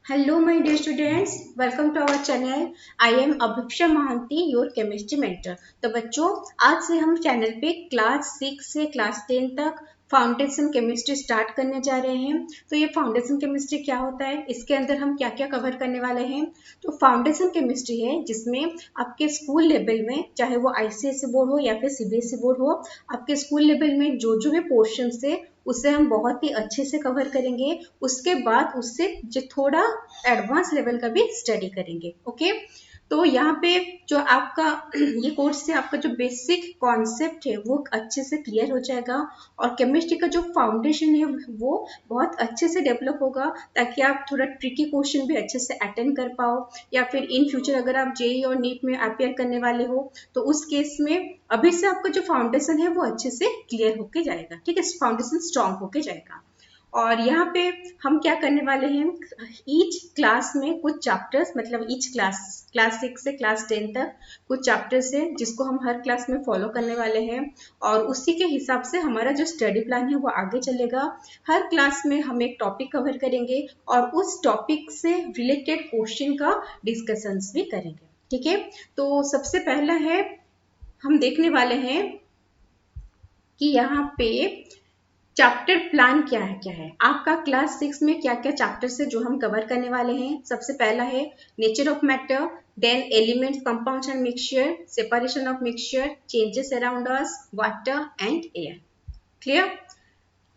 Hello, my dear students. Welcome to our channel. I am Abhiksha Mahanti, your chemistry mentor. तो बच्चों, आज से हम चैनल पे क्लास 6 से क्लास 10 तक फाउंडेशन केमिस्ट्री स्टार्ट करने जा रहे हैं। तो ये फाउंडेशन केमिस्ट्री क्या होता है, इसके अंदर हम क्या क्या कवर करने वाले हैं। तो फाउंडेशन केमिस्ट्री है जिसमें आपके स्कूल लेवल में, चाहे वो आईसीएसई बोर्ड हो या फिर सीबीएसई बोर्ड हो, आपके स्कूल लेवल में जो जो भी पोर्शन है उसे हम बहुत ही अच्छे से कवर करेंगे। उसके बाद उससे जो थोड़ा एडवांस लेवल का भी स्टडी करेंगे। ओके, तो यहाँ पे जो आपका ये कोर्स से आपका जो बेसिक कॉन्सेप्ट है वो अच्छे से क्लियर हो जाएगा और केमिस्ट्री का जो फाउंडेशन है वो बहुत अच्छे से डेवलप होगा, ताकि आप थोड़ा ट्रिकी क्वेश्चन भी अच्छे से अटेंड कर पाओ, या फिर इन फ्यूचर अगर आप जेई और नीट में अपेयर करने वाले हो तो उस केस में अभी से आपका जो फाउंडेशन है वो अच्छे से क्लियर होके जाएगा। ठीक है, फाउंडेशन स्ट्रांग होके जाएगा। और यहाँ पे हम क्या करने वाले हैं, ईच क्लास में कुछ चैप्टर्स, मतलब ईच क्लास 6 से क्लास 10 तक कुछ चैप्टर्स है जिसको हम हर क्लास में फॉलो करने वाले हैं, और उसी के हिसाब से हमारा जो स्टडी प्लान है वो आगे चलेगा। हर क्लास में हम एक टॉपिक कवर करेंगे और उस टॉपिक से रिलेटेड क्वेश्चन का डिस्कशंस भी करेंगे। ठीक है, तो सबसे पहला है, हम देखने वाले हैं कि यहाँ पे चैप्टर प्लान क्या है आपका क्लास 6 में, क्या क्या चैप्टर्स है जो हम कवर करने वाले हैं। सबसे पहला है nature of matter, then elements, compounds and mixture, separation of mixture, changes around us, water and air. Clear?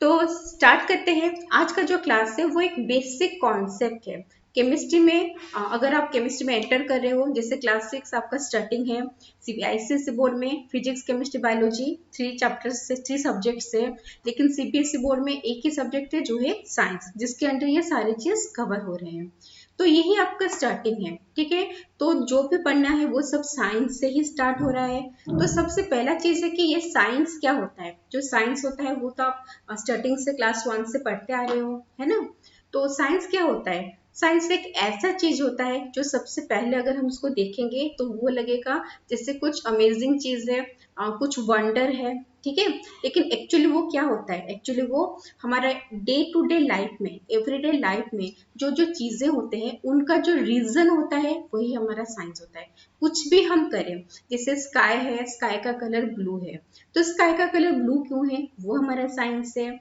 तो स्टार्ट करते हैं। आज का जो क्लास है वो एक बेसिक कॉन्सेप्ट है केमिस्ट्री में। अगर आप केमिस्ट्री में एंटर कर रहे हो, जैसे क्लास 6 आपका स्टार्टिंग है सीबीआईसीएसई बोर्ड में फिजिक्स केमिस्ट्री बायोलॉजी 3 चैप्टर्स से 3 सब्जेक्ट्स है, लेकिन सीबीएसई बोर्ड में एक ही सब्जेक्ट है जो है साइंस, जिसके अंदर ये सारी चीज कवर हो रहे हैं। तो यही आपका स्टार्टिंग है। ठीक है, तो जो भी पढ़ना है वो सब साइंस से ही स्टार्ट हो रहा है। तो सबसे पहला चीज है कि ये साइंस क्या होता है। जो साइंस होता है वो तो आप स्टार्टिंग से क्लास 1 से पढ़ते आ रहे हो, है ना। तो साइंस क्या होता है, साइंस एक ऐसा चीज होता है जो सबसे पहले अगर हम उसको देखेंगे तो वो लगेगा जैसे कुछ अमेजिंग चीज है, कुछ वंडर है। ठीक है, लेकिन एक्चुअली वो क्या होता है, एक्चुअली वो हमारा डे टू डे लाइफ में, एवरीडे लाइफ में जो जो चीजें होते हैं उनका जो रीजन होता है वही हमारा साइंस होता है। कुछ भी हम करें, जैसे स्काई है, स्काई का कलर ब्लू है, तो स्काई का कलर ब्लू क्यों है, वो हमारा साइंस है।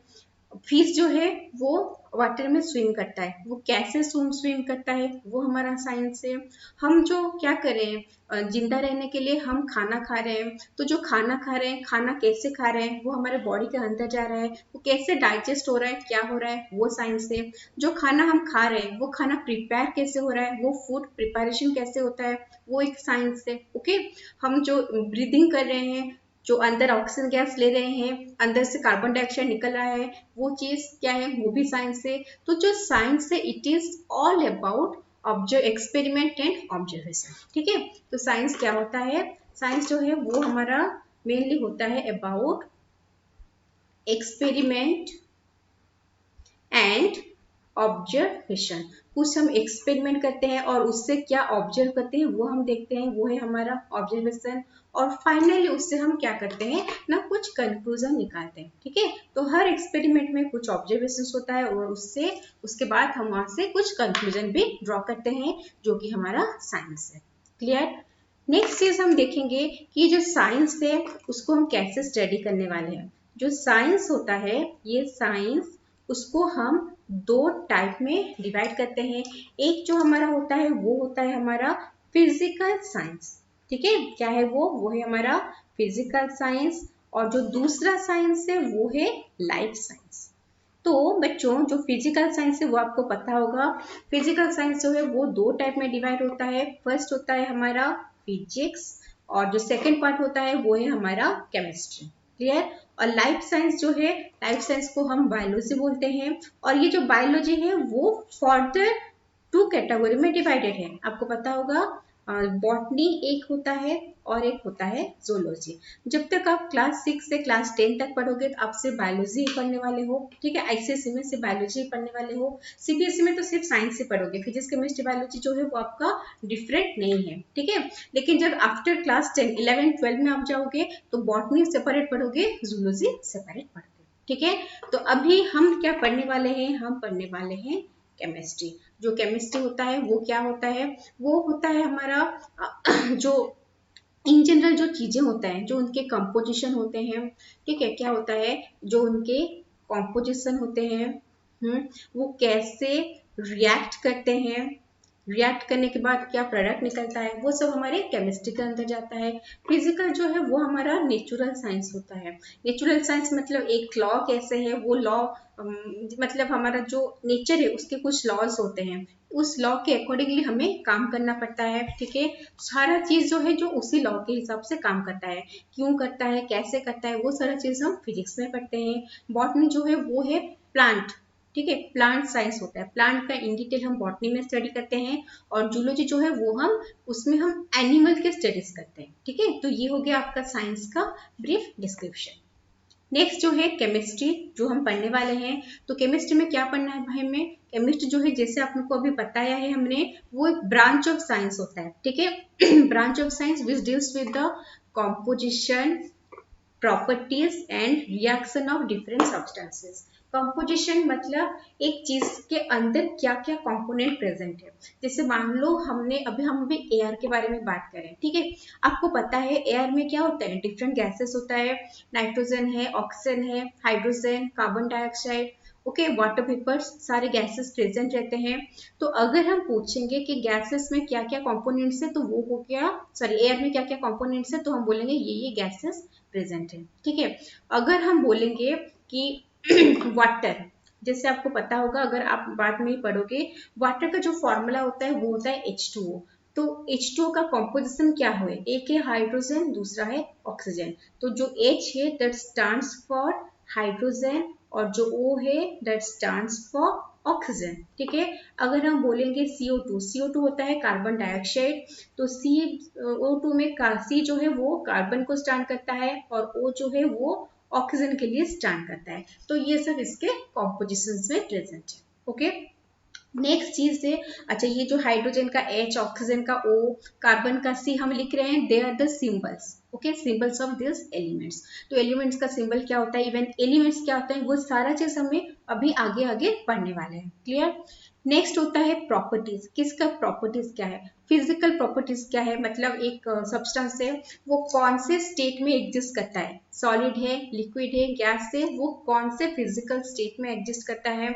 फिश जो है वो वाटर में स्विम करता है, वो कैसे स्विम करता है वो हमारा साइंस है। हम जो क्या करें, जिंदा रहने के लिए हम खाना खा रहे हैं, तो जो खाना खा रहे हैं, खाना कैसे खा रहे हैं, वो हमारे बॉडी के अंदर जा रहा है, वो कैसे डाइजेस्ट हो रहा है, क्या हो रहा है, वो साइंस है। जो खाना हम खा रहे हैं वो खाना प्रिपेयर कैसे हो रहा है, वो फूड प्रिपरेशन कैसे होता है, वो एक साइंस है। ओके, हम जो ब्रीदिंग कर रहे हैं, जो अंदर ऑक्सीजन गैस ले रहे हैं, अंदर से कार्बन डाइऑक्साइड निकल रहा है, वो चीज क्या है, वो भी साइंस है। तो जो साइंस है it is all about experiment and observation. ठीक है, तो साइंस क्या होता है, साइंस जो है वो हमारा मेनली होता है अबाउट एक्सपेरिमेंट एंड ऑब्जर्वेशन। कुछ हम एक्सपेरिमेंट करते हैं और उससे क्या ऑब्जर्व करते हैं वो हम देखते हैं, वो है हमारा ऑब्जर्वेशन। और फाइनली उससे हम क्या करते हैं ना, कुछ कंक्लूजन निकालते हैं। ठीक है, तो हर एक्सपेरिमेंट में कुछ ऑब्जर्वेशन होता है और उससे उसके बाद हम वहां से कुछ कंक्लूजन भी ड्रॉ करते हैं, जो कि हमारा साइंस है। क्लियर? नेक्स्ट चीज हम देखेंगे कि जो साइंस है उसको हम कैसे स्टडी करने वाले हैं। जो साइंस होता है, ये साइंस उसको हम 2 टाइप में डिवाइड करते हैं। एक जो हमारा होता है वो होता है हमारा फिजिकल साइंस। ठीक है, क्या है वो है हमारा फिजिकल साइंस। और जो दूसरा साइंस है वो है लाइफ साइंस। तो बच्चों, जो फिजिकल साइंस है वो आपको पता होगा, फिजिकल साइंस जो है वो 2 टाइप में डिवाइड होता है। फर्स्ट होता है हमारा फिजिक्स, और जो सेकंड पार्ट होता है वो है हमारा केमिस्ट्री। क्लियर? और लाइफ साइंस जो है, लाइफ साइंस को हम बायोलॉजी बोलते हैं। और ये जो बायोलॉजी है वो फर्दर 2 कैटेगरी में डिवाइडेड है। आपको पता होगा, बॉटनी एक होता है और एक होता है जोलॉजी। जब तक आप क्लास 6 से क्लास 10 तक पढ़ोगे तो आप सिर्फ बायोलॉजी ही पढ़ने वाले हो। ठीक है, आईसीएसई में सिर्फ बायोलॉजी ही पढ़ने वाले हो। सीबीएसई में तो सिर्फ साइंस ही पढ़ोगे, फिजिक्स केमिस्ट्री बायोलॉजी जो है वो आपका डिफरेंट नहीं है। ठीक है, लेकिन जब आफ्टर क्लास 10, 11, 12 में आप जाओगे तो बॉटनी सेपरेट पढ़ोगे, जूलॉजी सेपरेट पढ़ोगे। ठीक है, तो अभी हम क्या पढ़ने वाले हैं, हम पढ़ने वाले हैं केमिस्ट्री। जो केमिस्ट्री होता है वो क्या होता है, वो होता है हमारा जो इन जनरल जो चीजें होता है, जो उनके कंपोजिशन होते हैं, ठीक है, क्या होता है, जो उनके कंपोजिशन होते हैं, वो कैसे रिएक्ट करते हैं, रिएक्ट करने के बाद क्या प्रोडक्ट निकलता है, वो सब हमारे केमिस्ट्री के अंदर जाता है। फिजिकल जो है वो हमारा नेचुरल साइंस होता है। नेचुरल साइंस मतलब एक लॉ कैसे है, वो लॉ मतलब हमारा जो नेचर है उसके कुछ लॉज होते हैं, उस लॉ के अकॉर्डिंगली हमें काम करना पड़ता है, ठीक है। सारा चीज जो है जो उसी लॉ के हिसाब से काम करता है, क्यों करता है, कैसे करता है, वो सारा चीज हम फिजिक्स में पढ़ते हैं। बॉटनी जो है वो है प्लांट, ठीक है, प्लांट साइंस होता है, प्लांट का इन डिटेल हम बॉटनी में स्टडी करते हैं। और जूलॉजी जो है वो हम उसमें हम एनिमल के स्टडीज करते हैं, ठीक है। तो ये हो गया आपका साइंस का ब्रीफ डिस्क्रिप्शन। नेक्स्ट जो है केमिस्ट्री, जो हम पढ़ने वाले हैं। तो केमिस्ट्री में क्या पढ़ना है भाई, हमें केमिस्ट्री जो है जैसे आपको अभी बताया है हमने, वो एक ब्रांच ऑफ साइंस होता है, ठीक है। Branch of science which deals with the composition, properties and reaction of different substances. Composition मतलब एक चीज के अंदर क्या क्या कंपोनेंट प्रेजेंट है। जैसे मान लो हम अभी एयर के बारे में बात करें, ठीक है। आपको पता है एयर में क्या होता है, डिफरेंट गैसेस होता है, नाइट्रोजन है, ऑक्सीजन है, hydrogen, carbon dioxide, okay, water vapours, सारे गैसेस प्रेजेंट रहते हैं। तो अगर हम पूछेंगे कि गैसेस में क्या क्या कंपोनेंट्स है, तो वो हो गया, सॉरी, एयर में क्या क्या कंपोनेंट्स है, तो हम बोलेंगे ये गैसेस प्रेजेंट है, ठीक है। अगर हम बोलेंगे कि वाटर, जैसे आपको पता होगा, अगर आप बाद में ही पढ़ोगे, वाटर का जो फॉर्मूला होता है वो होता है H2O। तो H2O का कॉम्पोजिशन क्या है, एक है हाइड्रोजन, दूसरा है ऑक्सीजन। तो जो H है दैट स्टैंड्स फॉर हाइड्रोजन, और जो O है दैट स्टैंड्स फॉर ऑक्सीजन, ठीक है। अगर हम बोलेंगे CO2, CO2 होता है कार्बन डाइऑक्साइड। तो CO2 में C जो है वो कार्बन को स्टैंड करता है, और O जो है वो ऑक्सीजन के लिए स्टैंड करता है। तो ये सब इसके कॉम्पोजिशन में प्रेजेंट है, ओके। नेक्स्ट चीज है, अच्छा, ये जो हाइड्रोजन का H, ऑक्सीजन का O, कार्बन का C हम लिख रहे हैं, they are the symbols, okay, symbols of this elements. तो एलिमेंट्स का सिंबल क्या होता है, इवन एलिमेंट्स क्या होता है, वो सारा चीज हमें अभी आगे आगे पढ़ने वाले हैं, क्लियर। नेक्स्ट होता है प्रॉपर्टीज। किसका प्रॉपर्टीज क्या है, फिजिकल प्रॉपर्टीज क्या है, मतलब एक सब्सटेंस है वो कौन से स्टेट में एग्जिस्ट करता है, सॉलिड है, लिक्विड है, गैस है, वो कौन से फिजिकल स्टेट में एग्जिस्ट करता है।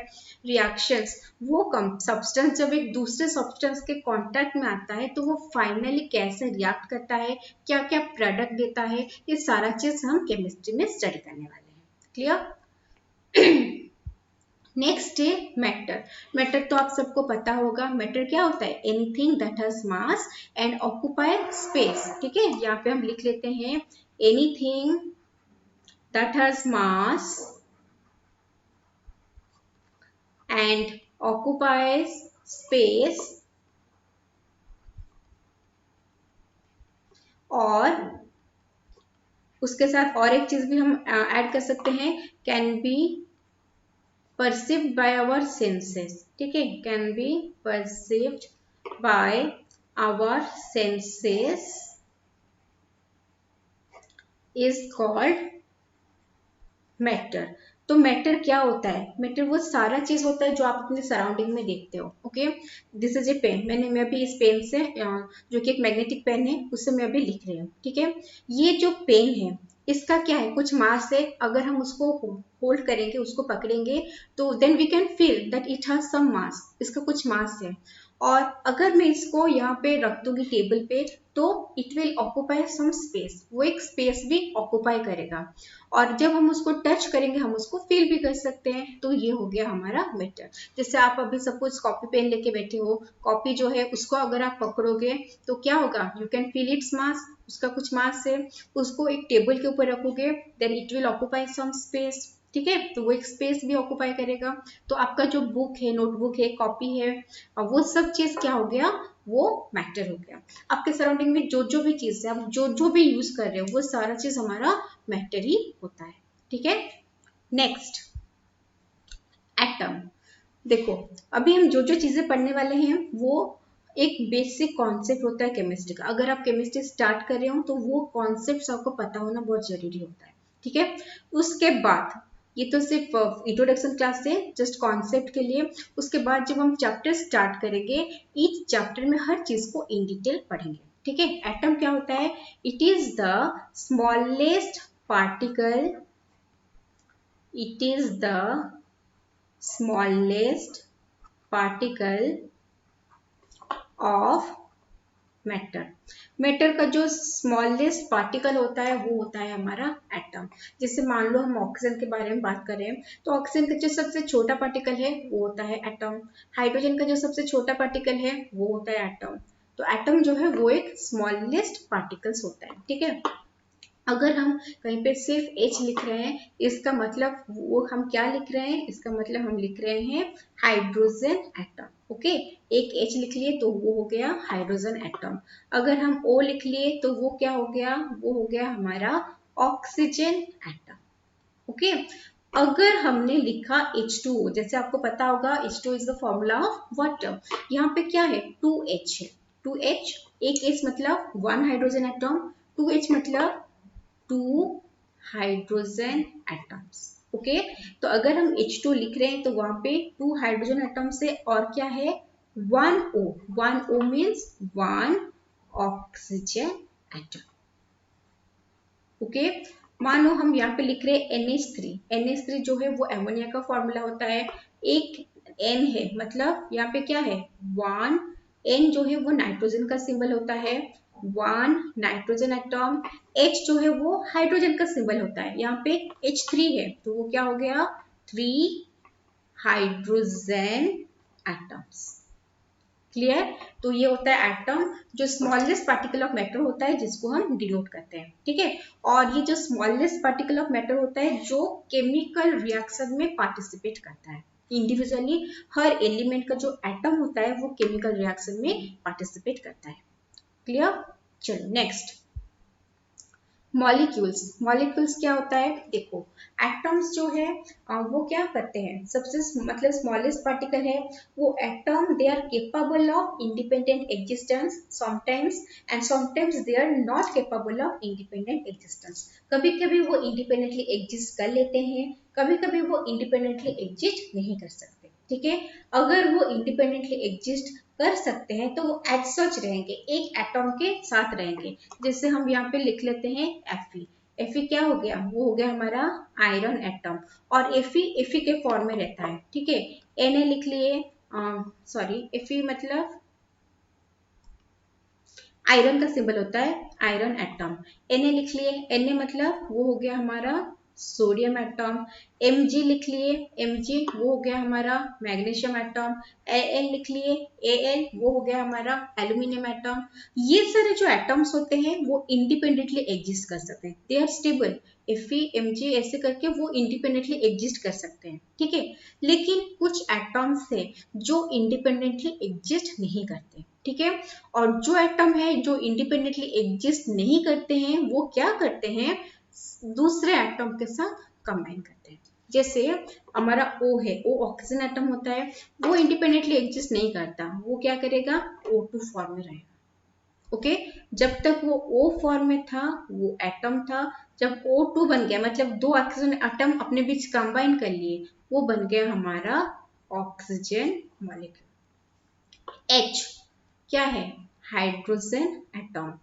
रिएक्शंस, वो सब्सटेंस जब एक दूसरे सब्सटेंस के कांटेक्ट में आता है तो वो फाइनली कैसे रिएक्ट करता है, क्या क्या प्रोडक्ट देता है, ये सारा चीज हम केमिस्ट्री में स्टडी करने वाले हैं, क्लियर। नेक्स्ट है मैटर। मैटर तो आप सबको पता होगा, मैटर क्या होता है, anything that has mass and occupy space, ठीक है। यहाँ पे हम लिख लेते हैं anything that has mass and occupies space, और उसके साथ और एक चीज भी हम ऐड कर सकते हैं, can be perceived by our senses, ठीक है, can be perceived by our senses is called matter. तो मैटर क्या होता है, मैटर वो सारा चीज होता है जो आप अपने सराउंडिंग में देखते हो, okay. This is a pen, मैं अभी इस पेन से जो कि एक मैग्नेटिक पेन है उससे मैं अभी लिख रही हूँ, ठीक है। ये जो पेन है इसका क्या है, कुछ मास है, अगर हम उसको होल्ड करेंगे, उसको पकड़ेंगे, तो then we can feel that it has some mass, इसका कुछ मास है। और अगर मैं इसको यहाँ पे रख दूंगी टेबल पे, तो it will occupy some space, वो एक स्पेस भी ऑक्यूपाई करेगा, और जब हम उसको टच करेंगे हम उसको फील भी कर सकते हैं। तो ये हो गया हमारा मैटर। जैसे आप अभी सपोज कॉपी पेन लेके बैठे हो, कॉपी जो है उसको अगर आप पकड़ोगे तो क्या होगा, you can feel its mass, उसका कुछ मास है। उसको एक टेबल के ऊपर रखोगे, then it will occupy some space, ठीक है, तो वो एक स्पेस भी ऑक्यूपाई करेगा। तो आपका जो बुक है, नोटबुक है, कॉपी है, वो सब चीज क्या हो गया, वो मैटर हो गया। आपके सराउंडिंग में जो जो भी चीज है, आप जो जो भी यूज कर रहे हो, वो सारा चीज हमारा मैटर ही होता है, ठीक है। Next, atom. देखो, अभी हम जो जो चीजें पढ़ने वाले हैं वो एक बेसिक कॉन्सेप्ट होता है केमिस्ट्री का। अगर आप केमिस्ट्री स्टार्ट कर रहे हो तो वो कॉन्सेप्ट आपको पता होना बहुत जरूरी होता है, ठीक है। उसके बाद ये तो सिर्फ इंट्रोडक्शन क्लास है, जस्ट कॉन्सेप्ट के लिए। उसके बाद जब हम चैप्टर स्टार्ट करेंगे, ईच चैप्टर में हर चीज को इन डिटेल पढ़ेंगे, ठीक है। एटम क्या होता है? It is the smallest particle, it is the smallest particle of matter. Matter का जो स्मॉलेस्ट पार्टिकल होता है वो होता है हमारा एटम। जैसे मान लो हम ऑक्सीजन के बारे में बात करें, तो ऑक्सीजन का जो सबसे छोटा पार्टिकल है वो होता है एटम। हाइड्रोजन का जो सबसे छोटा पार्टिकल है वो होता है एटम। तो एटम जो है वो एक स्मॉलेस्ट पार्टिकल्स होता है, ठीक है। अगर हम कहीं पे सिर्फ H लिख रहे हैं, इसका मतलब वो हम क्या लिख रहे हैं? इसका मतलब हम लिख रहे हैं हाइड्रोजन एटम, ओके। एक H लिख लिए तो वो हो गया हाइड्रोजन एटम। अगर हम O लिख लिए तो वो क्या हो गया? वो हो गया हमारा ऑक्सीजन एटम, ओके। अगर हमने लिखा H2O, जैसे आपको पता होगा H2 is the formula of water. यहाँ पे क्या है? 2H है। 2H, एक H मतलब वन हाइड्रोजन एटम, 2H मतलब टू हाइड्रोजन एटम्स, ओके। तो अगर हम H2 लिख रहे हैं तो वहां पे टू हाइड्रोजन एटम से और क्या है? One O। One O means one oxygen atom, okay. मानो हम यहाँ पे लिख रहे हैं NH3। NH3 जो है वो एमोनिया का फॉर्मूला होता है। एक N है, मतलब यहाँ पे क्या है? वन। N जो है वो नाइट्रोजन का सिंबल होता है, वन नाइट्रोजन एटम। H जो है वो हाइड्रोजन का सिंबल होता है, यहाँ पे H3 है तो वो क्या हो गया? Three hydrogen atoms. क्लियर? तो ये होता है एटम, जो स्मॉलेस्ट पार्टिकल ऑफ मैटर होता है जिसको हम डिनोट करते हैं, ठीक है। और ये जो स्मॉलेस्ट पार्टिकल ऑफ मैटर होता है जो केमिकल रिएक्शन में पार्टिसिपेट करता है इंडिविजुअली। हर एलिमेंट का जो एटम होता है वो केमिकल रिएक्शन में पार्टिसिपेट करता है। क्लियर? चलो नेक्स्ट, मॉलिक्यूल्स। मॉलिक्यूल्स क्या होता है? देखो, एटम्स जो है वो क्या करते हैं? सबसे मतलब स्मॉलेस्ट पार्टिकल है वो atom, they are capable of independent existence sometimes, and sometimes they are not capable of independent existence. कभी कभी वो इंडिपेंडेंटली एग्जिस्ट कर लेते हैं, कभी कभी वो इंडिपेंडेंटली एग्जिस्ट नहीं कर सकते, ठीक है। अगर वो इंडिपेंडेंटली एग्जिस्ट कर सकते हैं तो वो एज सच रहेंगे, एक एटम के साथ रहेंगे। जैसे हम यहाँ पे लिख लेते हैं Fe। Fe क्या हो गया? वो हो गया हमारा आयरन एटम, और Fe के फॉर्म में रहता है, ठीक है। Na लिख लिए, सॉरी Fe मतलब आयरन का सिंबल होता है, आयरन एटम। Na लिख लिए, Na मतलब वो हो गया हमारा सोडियम एटम। Mg लिख लिए, Mg वो हो गया हमारा मैग्नीशियम एटम। Al लिख लिए, Al वो हो गया हमारा एल्यूमिनियम एटम। ये सारे जो एटम्स होते हैं वो इंडिपेंडेंटली एग्जिस्ट कर सकते हैं, they are stable. Fe, Mg ऐसे करके वो इंडिपेंडेंटली एग्जिस्ट कर सकते हैं, ठीक है। लेकिन कुछ एटम्स है जो इंडिपेंडेंटली एग्जिस्ट नहीं करते, ठीक है। और जो एटम है जो इंडिपेंडेंटली एग्जिस्ट नहीं करते हैं वो क्या करते हैं? दूसरे एटम के साथ कंबाइन करते हैं। जैसे हमारा O है, O ऑक्सीजन एटम होता है, वो इंडिपेंडेंटली एग्जिस्ट नहीं करता, वो क्या करेगा? O2 फॉर्म में रहेगा, ओके। जब तक वो O फॉर्म में था वो एटम था, जब O2 बन गया मतलब दो ऑक्सीजन एटम अपने बीच कंबाइन कर लिए, वो बन गया हमारा ऑक्सीजन मॉलिक्यूल। H क्या है? Hydrogen atom.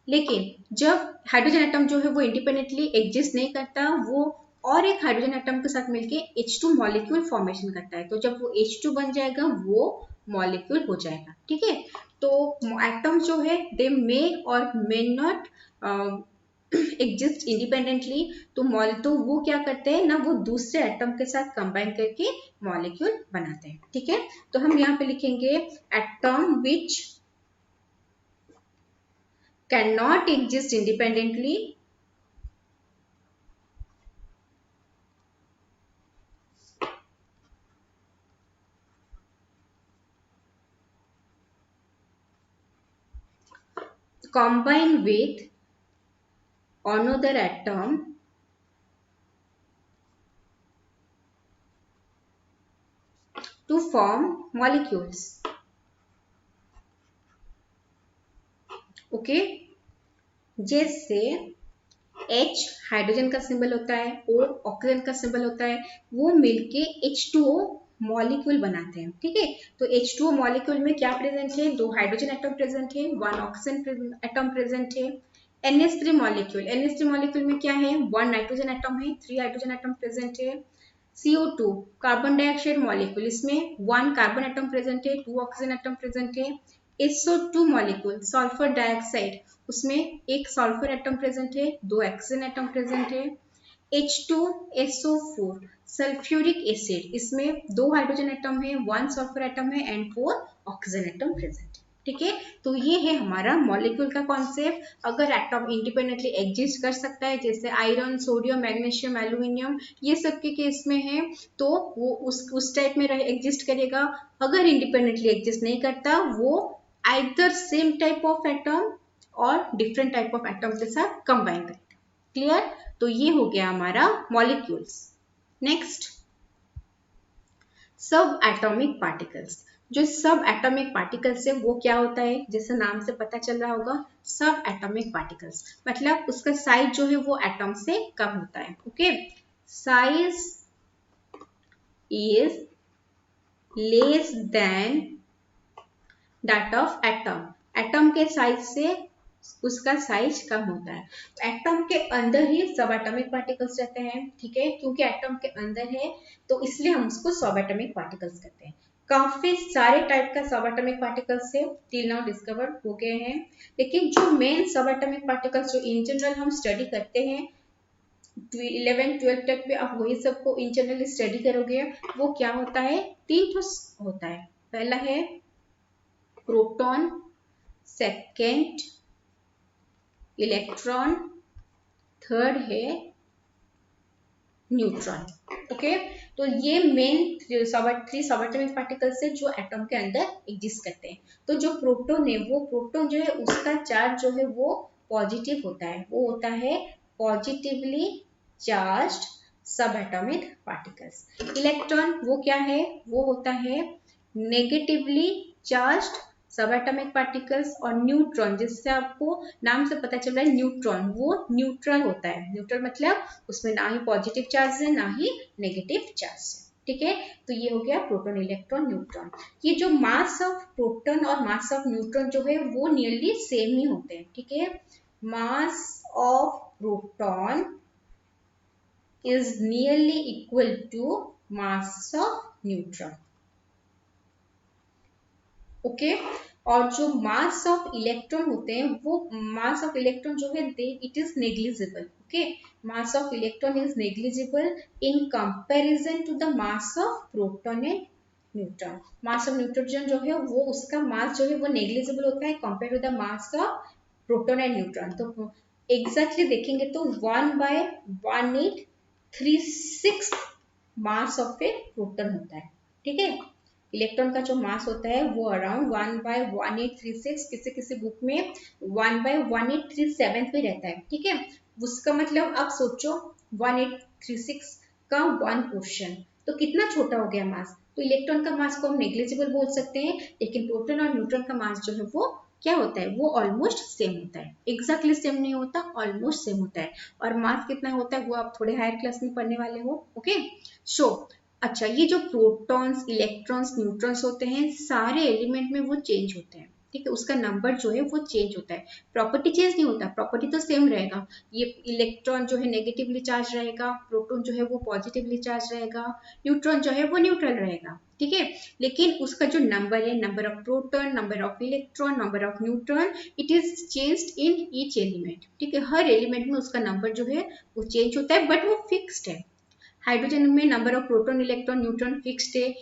लेकिन जब हाइड्रोजन एटम जो है वो इंडिपेंडेंटली एग्जिस्ट नहीं करता, वो और एक हाइड्रोजन एटम के साथ मिलके H2 मॉलिक्यूल फॉर्मेशन करता है, तो जब वो H2 बन जाएगा वो मॉलिक्यूल हो जाएगा, ठीक है। तो एटम जो है दे मे और मे नॉट एग्जिस्ट इंडिपेंडेंटली, तो वो क्या करते हैं ना, वो दूसरे एटम के साथ कंबाइन करके मॉलिक्यूल बनाते हैं, ठीक है। तो हम यहाँ पे लिखेंगे atom which cannot exist independently combine with another atom to form molecules, okay। जैसे H हाइड्रोजन का सिंबल होता है, O ऑक्सीजन का सिंबल होता है, वो मिलके H2O मॉलिक्यूल बनाते हैं। ठीक है, तो H2O मॉलिक्यूल में क्या प्रेजेंट है, 2 हाइड्रोजन एटम प्रेजेंट है, 1 ऑक्सीजन एटम प्रेजेंट है। NH3 मॉलिक्यूल, NH3 मॉलिक्यूल में क्या है, 1 नाइट्रोजन एटम है, 3 हाइड्रोजन एटम प्रेजेंट है। CO2 कार्बन डाइऑक्साइड मॉलिक्यूल, इसमें 1 कार्बन एटम प्रेजेंट है, 2 ऑक्सीजन एटम प्रेजेंट है। SO2 मॉलिक्यूल सल्फर डाइऑक्साइड, उसमें एक सल्फर एटम प्रेजेंट है, 2 ऑक्सीजन एटम प्रेजेंट है। H2SO4 सल्फ्यूरिक एसिड, इसमें 2 हाइड्रोजन एटम है, 1 सल्फर एटम है एंड 4 ऑक्सीजन एटम प्रेजेंट है। ठीक है, तो ये है हमारा मॉलिक्यूल का कॉन्सेप्ट। अगर एटम इंडिपेंडेंटली एग्जिस्ट कर सकता है, जैसे आयरन, सोडियम, मैग्नीशियम, एल्यूमिनियम, ये सब के केस में है, तो वो उस टाइप में एग्जिस्ट करेगा। अगर इंडिपेंडेंटली एग्जिस्ट नहीं करता, वो either same type of atom और डिफरेंट टाइप ऑफ एटम के साथ कंबाइन करेगा। क्लियर, तो ये हो गया हमारा मॉलिक्यूल्स। नेक्स्ट, सब एटॉमिक पार्टिकल्स। जो सब एटॉमिक पार्टिकल्स है वो क्या होता है, जैसे नाम से पता चल रहा होगा, सब एटॉमिक पार्टिकल्स मतलब उसका साइज जो है वो एटम से कम होता है। Okay, size is less than that of atom, atom के साइज से उसका साइज कम होता है। एटम के अंदर ही सब एटॉमिक पार्टिकल्स रहते हैं। ठीक है, क्योंकि एटम के अंदर है तो इसलिए हम उसको सब एटॉमिक पार्टिकल्स कहते हैं। काफी सारे टाइप का सब एटॉमिक पार्टिकल्स है, टिल नाउ डिस्कवर हो गए हैं, लेकिन जो मेन सब एटॉमिक पार्टिकल्स जो इन जनरल हम स्टडी करते हैं 11th-12th तक में, आप वही सबको इन जनरल स्टडी करोगे, वो क्या होता है, 3 होता है। पहला है प्रोटॉन, सेकेंड इलेक्ट्रॉन, थर्ड है न्यूट्रॉन। ओके, तो ये मेन 3 सब एटॉमिक पार्टिकल्स है जो एटम के अंदर एग्जिस्ट करते हैं। तो जो प्रोटॉन है, वो प्रोटॉन जो है उसका चार्ज जो है वो पॉजिटिव होता है, वो होता है पॉजिटिवली चार्ज्ड सब एटॉमिक पार्टिकल्स। इलेक्ट्रॉन वो क्या है, वो होता है नेगेटिवली चार्ज्ड सब एटॉमिक पार्टिकल्स। और न्यूट्रॉन, जिससे आपको नाम से पता चल रहा है न्यूट्रॉन, वो न्यूट्रल होता है। न्यूट्रल मतलब उसमें ना ही पॉजिटिव चार्ज है ना ही नेगेटिव चार्ज है। ठीक है, तो ये हो गया प्रोटॉन, इलेक्ट्रॉन, न्यूट्रॉन। ये जो मास ऑफ प्रोटॉन और मास ऑफ न्यूट्रॉन जो है वो नियरली सेम ही होते हैं। ठीक है, mass of proton is nearly equal to mass of neutron. Okay, और जो मास ऑफ इलेक्ट्रॉन होते हैं, वो मास ऑफ इलेक्ट्रॉन जो है it is negligible. Okay, mass of electron is negligible in comparison to the mass of proton and neutron. Mass of neutron जो है वो उसका मास जो है वो नेग्लिजिबल होता है compare to the mass of proton and neutron. तो एग्जैक्टली देखेंगे तो 1/1836 मास ऑफ ए प्रोटॉन होता है। ठीक है, इलेक्ट्रॉन का जो मास होता है वो अराउंड 1/1836, किसी किसी बुक में 1/1837 पे रहता है। ठीक है, उसका मतलब आप सोचो 1836 का 1 पोर्शन, तो कितना छोटा हो गया मास। तो इलेक्ट्रॉन का मास को हम नेग्लिजिबल बोल सकते हैं, लेकिन प्रोटॉन और न्यूट्रॉन का मास जो है वो क्या होता है, वो ऑलमोस्ट सेम होता है। एग्जैक्टली सेम नहीं होता, ऑलमोस्ट सेम होता है। और मास कितना होता है वो आप थोड़े हायर क्लास में पढ़ने वाले हो। ओके, सो अच्छा, ये जो प्रोटॉन्स, इलेक्ट्रॉन्स, न्यूट्रॉन्स होते हैं, सारे एलिमेंट में वो चेंज होते हैं। ठीक है, उसका नंबर जो है वो चेंज होता है, प्रॉपर्टी चेंज नहीं होता, प्रॉपर्टी तो सेम रहेगा। ये इलेक्ट्रॉन जो है नेगेटिवली चार्ज रहेगा, प्रोटॉन जो है वो पॉजिटिवली चार्ज रहेगा, न्यूट्रॉन जो है वो न्यूट्रल रहेगा। ठीक है, लेकिन उसका जो नंबर है, number of proton, number of electron, number of neutron, it is changed in each element. ठीक है, हर एलिमेंट में उसका नंबर जो है वो चेंज होता है, बट वो फिक्स्ड है। हाइड्रोजन में number of proton, electron, neutron fixed है,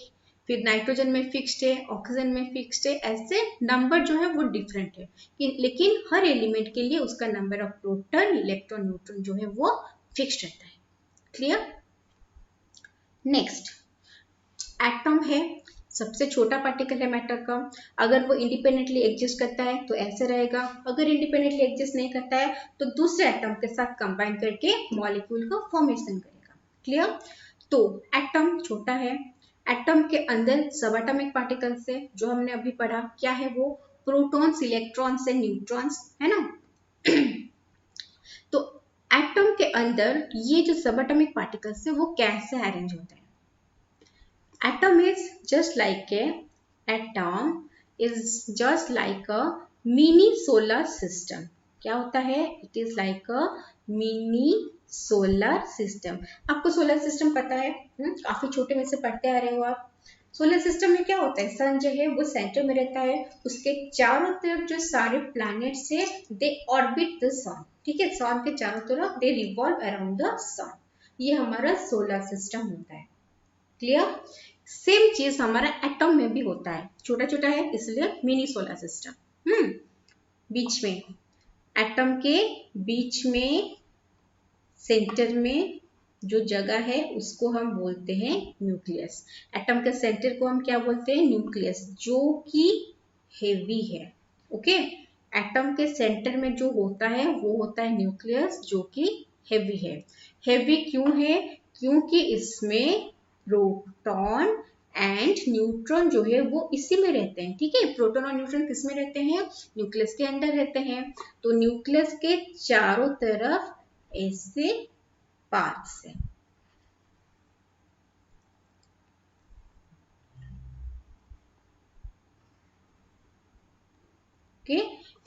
फिर नाइट्रोजन में फिक्स्ड है, ऑक्सीजन में फिक्स्ड है, ऐसे नंबर जो है वो डिफरेंट है, लेकिन हर एलिमेंट के लिए उसका number of proton, electron, neutron जो है वो फिक्स्ड रहता है। क्लियर। नेक्स्ट, एटम है, सबसे छोटा पार्टिकल है मैटर का। अगर वो इंडिपेंडेंटली एग्जिस्ट करता है तो ऐसे रहेगा, अगर इंडिपेंडेंटली एग्जिस्ट नहीं करता है तो दूसरे एटम के साथ कंबाइन करके मॉलिक्यूल का फॉर्मेशन करेगा। क्लियर, तो एटम छोटा है, एटम के अंदर सब एटॉमिक पार्टिकल्स है, जो हमने अभी पढ़ा क्या है, वो प्रोटॉन्स, इलेक्ट्रॉन्स एंड न्यूट्रॉन्स है ना। तो एटम के अंदर ये जो सब एटॉमिक पार्टिकल्स है वो कैसे अरेंज होते हैं? Atom is just like a atom is just like a mini solar system. क्या होता है? It is like a mini solar system. आपको सोलर सिस्टम पता है? काफी छोटे में से पढ़ते आ रहे हो आप. सोलर सिस्टम में क्या होता है? सन जो है वो सेंटर में रहता है, उसके चारों तरफ जो सारे प्लैनेट्स है दे ऑर्बिट द सन. ठीक है, सन के चारों तरफ दे रिवॉल्व अराउंड द सन. ये हमारा सोलर सिस्टम होता है. क्लियर? सेम चीज हमारा एटम में भी होता है, छोटा छोटा है इसलिए मिनी सोलर सिस्टम. बीच में एटम के बीच में सेंटर में जो जगह है उसको हम बोलते हैं न्यूक्लियस. एटम के सेंटर को हम क्या बोलते हैं? न्यूक्लियस, जो कि हेवी है. ओके, एटम के सेंटर में जो होता है वो होता है न्यूक्लियस, जो कि हेवी है. हेवी क्यों है? क्योंकि इसमें प्रोटॉन एंड न्यूट्रॉन जो है वो इसी में रहते हैं. ठीक है, प्रोटॉन और न्यूट्रॉन किस में रहते हैं? न्यूक्लियस के अंदर रहते हैं. तो न्यूक्लियस के चारों तरफ ऐसे पाथ्स है. ओके,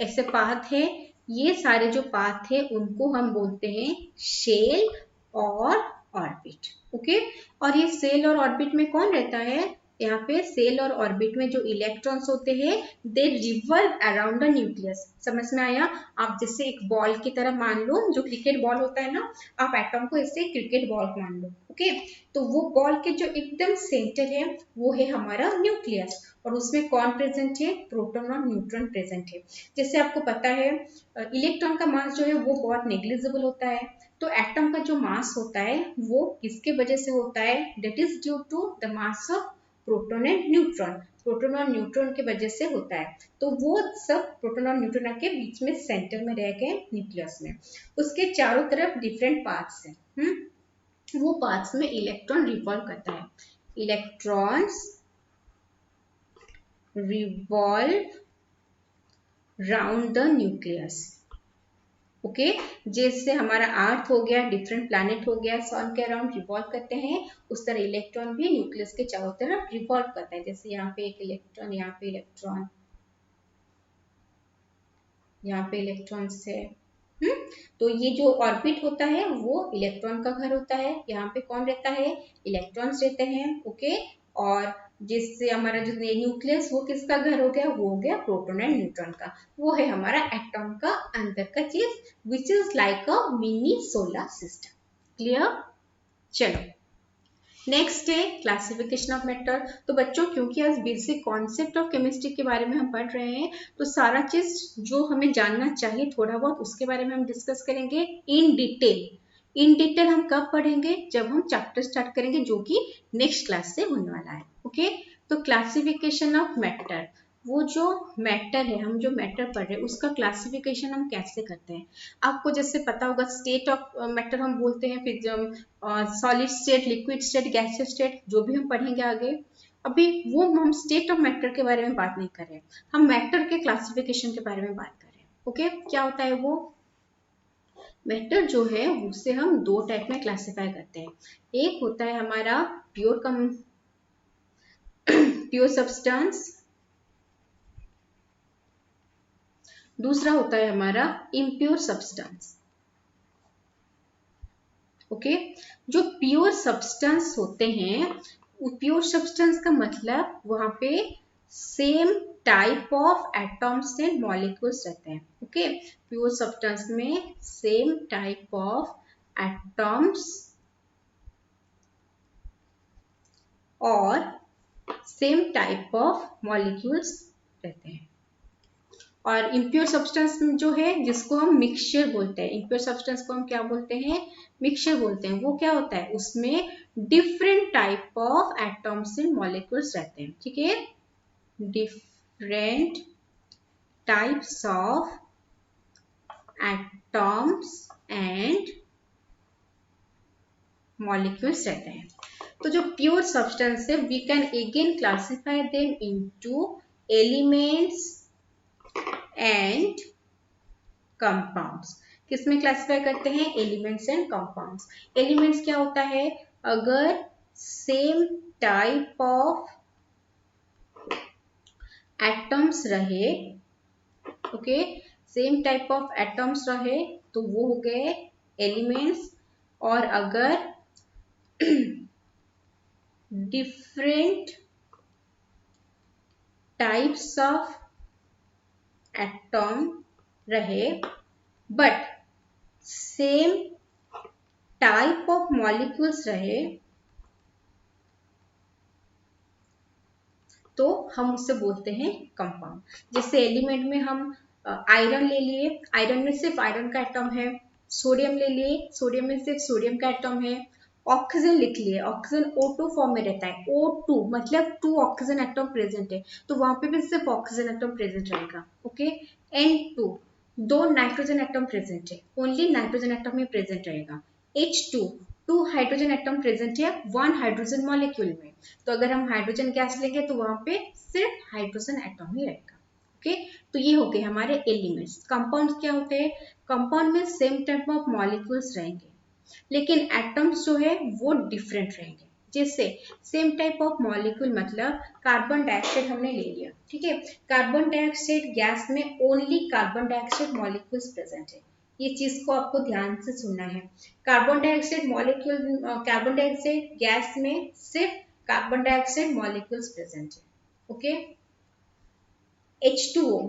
ऐसे पाथ है. ये सारे जो पाथ है उनको हम बोलते हैं शेल और ऑर्बिट. ओके, और ये सेल और ऑर्बिट में कौन रहता है? यहाँ पे सेल और ऑर्बिट में जो इलेक्ट्रॉन्स होते हैं दे रिवॉल्व अराउंड द न्यूक्लियस. समझ में आया? आप जैसे एक बॉल की तरह मान लो, जो क्रिकेट बॉल होता है ना, आप एटम को ऐसे क्रिकेट बॉल मान लो. ओके, तो वो बॉल के जो एकदम सेंटर है वो है हमारा न्यूक्लियस, और उसमें कौन प्रेजेंट है? प्रोटॉन और न्यूट्रॉन प्रेजेंट है. जैसे आपको पता है इलेक्ट्रॉन का मास जो है वो बहुत नेग्लिजिबल होता है. तो एटम का जो मास होता है वो किसके वजह से होता है? That is due to the mass of proton and neutron. Proton और न्यूट्रॉन के वजह से होता है. तो वो सब प्रोटॉन और न्यूट्रॉन के बीच में सेंटर में रह गए न्यूक्लियस में. उसके चारों तरफ डिफरेंट पाथ्स हैं. वो पाथ्स में इलेक्ट्रॉन रिवॉल्व करता है. Electrons revolve round the nucleus. Okay, जैसे हमारा अर्थ हो गया, डिफरेंट प्लैनेट हो गया, सन के अराउंड रिवॉल्व करते हैं, उस तरह इलेक्ट्रॉन भी न्यूक्लियस के चारों तरफ रिवॉल्व करता है. जैसे यहाँ पे एक इलेक्ट्रॉन, यहाँ पे इलेक्ट्रॉन, यहाँ पे इलेक्ट्रॉन्स है. तो ये जो ऑर्बिट होता है वो इलेक्ट्रॉन का घर होता है. यहाँ पे कौन रहता है? इलेक्ट्रॉन्स रहते हैं. ओके, और जिससे हमारा जो न्यूक्लियस वो किसका घर हो गया? वो हो गया प्रोटॉन एंड न्यूट्रॉन का. वो है हमारा एटम का अंदर का चीज, which is like a mini solar system. Clear? चलो, नेक्स्ट है क्लासिफिकेशन ऑफ मैटर. तो बच्चों, क्योंकि आज बेसिक कॉन्सेप्ट ऑफ केमिस्ट्री के बारे में हम पढ़ रहे हैं, तो सारा चीज जो हमें जानना चाहिए थोड़ा बहुत उसके बारे में हम डिस्कस करेंगे इन डिटेल. इन डिटेल हम कब पढ़ेंगे? जब हम चैप्टर स्टार्ट करेंगे, जो कि नेक्स्ट क्लास से होने वाला है. ओके, तो क्लासिफिकेशन ऑफ मैटर, वो जो मैटर है, हम जो मैटर पढ़ रहे हैं उसका क्लासिफिकेशन हम कैसे करते हैं? आपको जैसे पता होगा स्टेट ऑफ मैटर हम बोलते हैं, फिर जब solid state, liquid state, gaseous state, जो भी हम पढ़ेंगे आगे. अभी वो हम स्टेट ऑफ मैटर के बारे में बात नहीं कर रहे हैं, हम मैटर के क्लासिफिकेशन के बारे में बात कर रहे हैं. ओके, क्या होता है वो मैटर जो है? उसे हम दो टाइप में क्लासिफाई करते हैं. एक होता है हमारा प्योर सब्सटेंस, दूसरा होता है हमारा इम्प्योर सब्सटेंस. ओके, जो प्योर सब्सटेंस होते हैं, प्योर सब्सटेंस का मतलब वहां पे same type of atoms and molecules रहते हैं. ओके, प्योर सब्सटेंस में सेम टाइप ऑफ एटॉम्स और सेम टाइप ऑफ मॉलिक्यूल्स रहते हैं. और इम्प्योर सब्सटेंस जो है जिसको हम मिक्सचर बोलते हैं, इम्प्योर सब्सटेंस को हम क्या बोलते हैं? मिक्सचर बोलते हैं. वो क्या होता है? उसमें different type of atoms and molecules रहते हैं. ठीक है, different types of atoms and molecules रहते हैं. तो जो प्योर सब्सटेंस है, we can again classify them into elements and compounds. किस में क्लासिफाई करते हैं? Elements and compounds. एलिमेंट्स क्या होता है? अगर सेम टाइप ऑफ एटम्स रहे, okay, same type of atoms रहे तो वो हो गए एलिमेंट्स। और अगर डिफरेंट टाइप्स ऑफ एटम रहे but same type of molecules रहे तो हम उससे बोलते हैं कंपाउंड। जैसे एलिमेंट में हम आयरन ले लिए, आयरन में सिर्फ आयरन का एटम है। सोडियम ले लिए, सोडियम में सिर्फ सोडियम का एटम है। ऑक्सीजन लिख लिए, ऑक्सीजन O2 फॉर्म में रहता है। O2 मतलब 2 ऑक्सीजन एटम प्रेजेंट है तो वहां पे भी सिर्फ ऑक्सीजन एटम प्रेजेंट रहेगा। Okay, N2 2 nitrogen atom present है, ओनली नाइट्रोजन एटम ही प्रेजेंट रहेगा। H2 2 हाइड्रोजन एटम प्रेजेंट है 1 हाइड्रोजन मॉलिक्यूल में, तो अगर हम हाइड्रोजन गैस लेंगे तो वहां पे सिर्फ हाइड्रोजन एटम ही रहेगा। ओके, तो ये हो गए हमारे एलिमेंट्स। कंपाउंड्स क्या होते हैं? कंपाउंड में सेम टाइप ऑफ मॉलिक्यूल्स रहेंगे लेकिन एटम्स जो है वो डिफरेंट रहेंगे। जैसे सेम टाइप ऑफ मॉलिक्यूल मतलब कार्बन डाइऑक्साइड हमने ले लिया, ठीक है, कार्बन डाइऑक्साइड गैस में only carbon dioxide molecules present है। ये चीज को आपको ध्यान से सुनना है। Carbon dioxide molecule, carbon dioxide gas में सिर्फ कार्बन डाइऑक्साइड मॉलिक्यूल्स प्रेजेंट है। ओके, H2O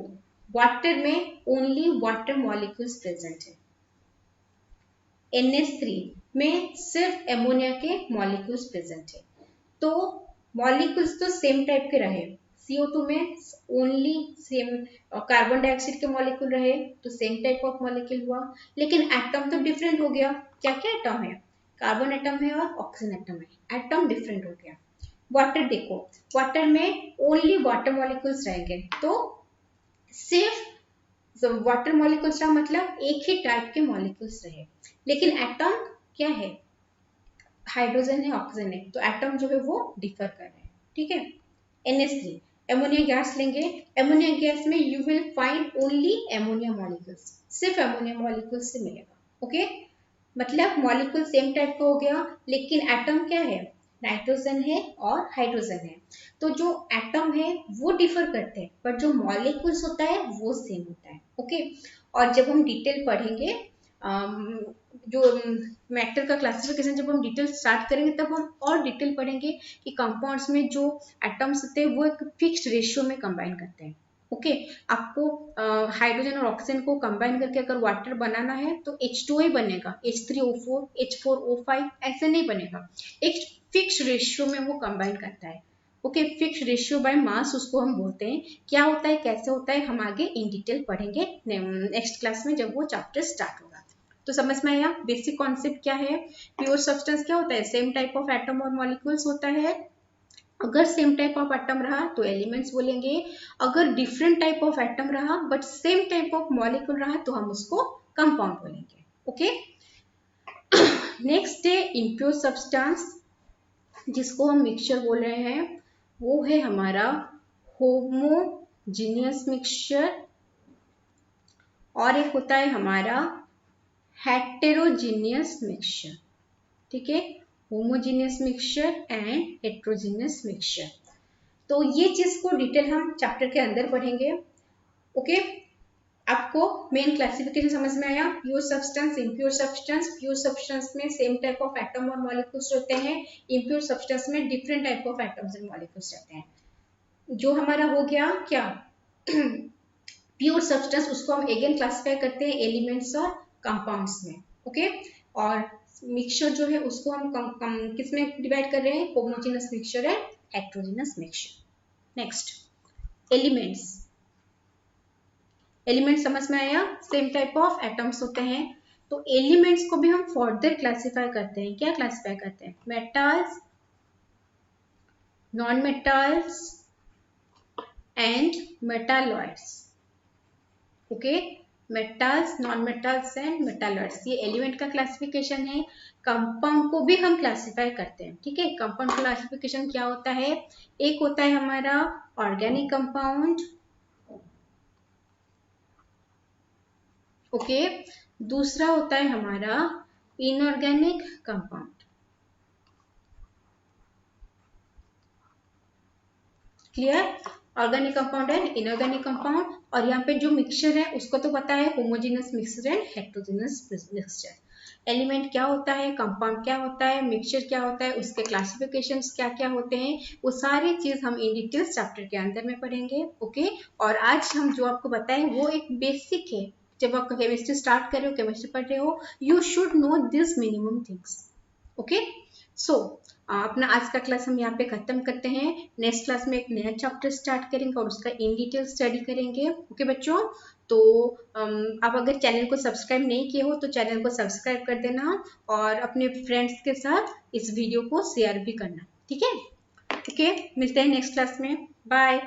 वाटर में ओनली वाटर मॉलिक्यूल्स प्रेजेंट है। NH3 में सिर्फ एमोनिया के मॉलिक्यूल्स प्रेजेंट है। तो मॉलिक्यूल्स तो सेम टाइप के रहे, CO2 में ओनली सेम कार्बन डाइऑक्साइड के मॉलिक्यूल रहे तो सेम टाइप ऑफ मॉलिक्यूल हुआ, लेकिन एटम तो डिफरेंट हो गया। क्या क्या एटम है? कार्बन एटम है और ऑक्सीजन एटम है, एटम डिफरेंट हो गया। वाटर देखो, वाटर में ओनली वाटर मॉलिक्यूल्स रहेंगे तो सिर्फ वाटर मॉलिक्यूल्स रहा मतलब एक ही टाइप के मॉलिक्यूल्स रहे, लेकिन एटम क्या है? हाइड्रोजन है, ऑक्सीजन है, तो एटम जो है वो डिफर कर रहे हैं। ठीक है, NH3 एमोनिया गैस लेंगे, एमोनिया गैस में you will find only ammonia molecules, सिर्फ एमोनिया मॉलिक्यूल्स से मिलेगा। ओके, मतलब मॉलिक्यूल सेम टाइप का हो गया लेकिन एटम क्या है? नाइट्रोजन है और हाइड्रोजन है। तो जो एटम है वो डिफर करते हैं बट जो मॉलिक्यूल्स होता है वो सेम होता है। ओके, और जब हम डिटेल पढ़ेंगे जो मैटर का क्लासिफिकेशन जब हम डिटेल स्टार्ट करेंगे तब हम और डिटेल पढ़ेंगे कि कंपाउंड्स में जो एटम्स होते हैं वो एक फिक्स्ड रेशियो में कंबाइन करते हैं। ओके, आपको हाइड्रोजन और ऑक्सीजन को कंबाइन करके अगर वाटर बनाना है तो H2O ही बनेगा, H3O4 H4O5 ऐसे नहीं बनेगा, एक फिक्स रेशियो में वो कंबाइन करता है। Okay, fix ratio by mass उसको हम बोलते हैं। क्या होता है, कैसे होता है, हम आगे इन डिटेल पढ़ेंगे नेक्स्ट क्लास में जब वो चैप्टर स्टार्ट होगा। तो समझ में आया बेसिक कॉन्सेप्ट क्या है? प्योर सब्सटेंस क्या होता है? सेम टाइप ऑफ एटम और मॉलिक्यूल्स होता है। अगर सेम टाइप ऑफ एटम रहा तो एलिमेंट्स बोलेंगे, अगर डिफरेंट टाइप ऑफ एटम रहा but same type of molecule रहा तो हम उसको कंपाउंड बोलेंगे। ओके, नेक्स्ट है इम्प्योर सब्सटेंस, जिसको हम मिक्सचर बोल रहे हैं, वो है हमारा होमोजीनियस मिक्सचर और एक होता है हमारा हेटेरोजीनियस मिक्सचर। ठीक है, homogeneous mixture and heterogeneous mixture. तो ये चीज को डिटेल हम चैप्टर के अंदर पढ़ेंगे। ओके, आपको मेन क्लासिफिकेशन समझ में आया? Pure substance, impure substance. Pure substance में सेम टाइप ऑफ एटम और मॉलिक्यूल्स रहते हैं, इम्प्योर सब्सटेंस में different type of atoms and molecules रहते हैं। जो हमारा हो गया क्या प्योर सब्सटेंस, उसको हम अगेन क्लासिफाई करते हैं एलिमेंट्स और कंपाउंड्स में। ओके, और मिक्सचर जो है उसको हम किस में डिवाइड कर रहे हैं? Homogeneous mixture and heterogeneous mixture. Next, elements. Element समझ में आया? सेम टाइप ऑफ एटम्स होते हैं। तो एलिमेंट्स को भी हम फर्दर क्लासिफाई करते हैं। क्या क्लासिफाई करते हैं? Metals, non metals and metalloids. Okay, metals, non metals and metalloids, ये एलिमेंट का क्लासिफिकेशन है। कंपाउंड को भी हम क्लासिफाई करते हैं। ठीक है, कंपाउंड क्लासिफिकेशन क्या होता है? एक होता है हमारा ऑर्गेनिक कंपाउंड ओके। दूसरा होता है हमारा inorganic compound. Clear? Organic compound and inorganic compound. और यहाँ पे जो मिक्सचर है उसको तो पता है, homogeneous mixture and heterogeneous mixture. Element क्या होता है, कंपाउंड क्या होता है, मिक्सचर क्या होता है, उसके क्लासिफिकेशंस क्या क्या होते हैं, वो सारी चीज हम इन डिटेल्स चैप्टर के अंदर में पढ़ेंगे। ओके। और आज हम जो आपको बताएं वो एक बेसिक है। जब आप केमिस्ट्री स्टार्ट कर रहे हो, केमिस्ट्री पढ़ रहे हो, you should know this minimum things. Okay. So अपना आज का क्लास हम यहाँ पे खत्म करते हैं। नेक्स्ट क्लास में एक नया चैप्टर स्टार्ट करेंगे और उसका इन डिटेल स्टडी करेंगे। ओके बच्चों, तो आप अगर चैनल को सब्सक्राइब नहीं किए हो तो चैनल को सब्सक्राइब कर देना और अपने फ्रेंड्स के साथ इस वीडियो को शेयर भी करना। ठीक है? ओके, मिलते हैं नेक्स्ट क्लास में। बाय।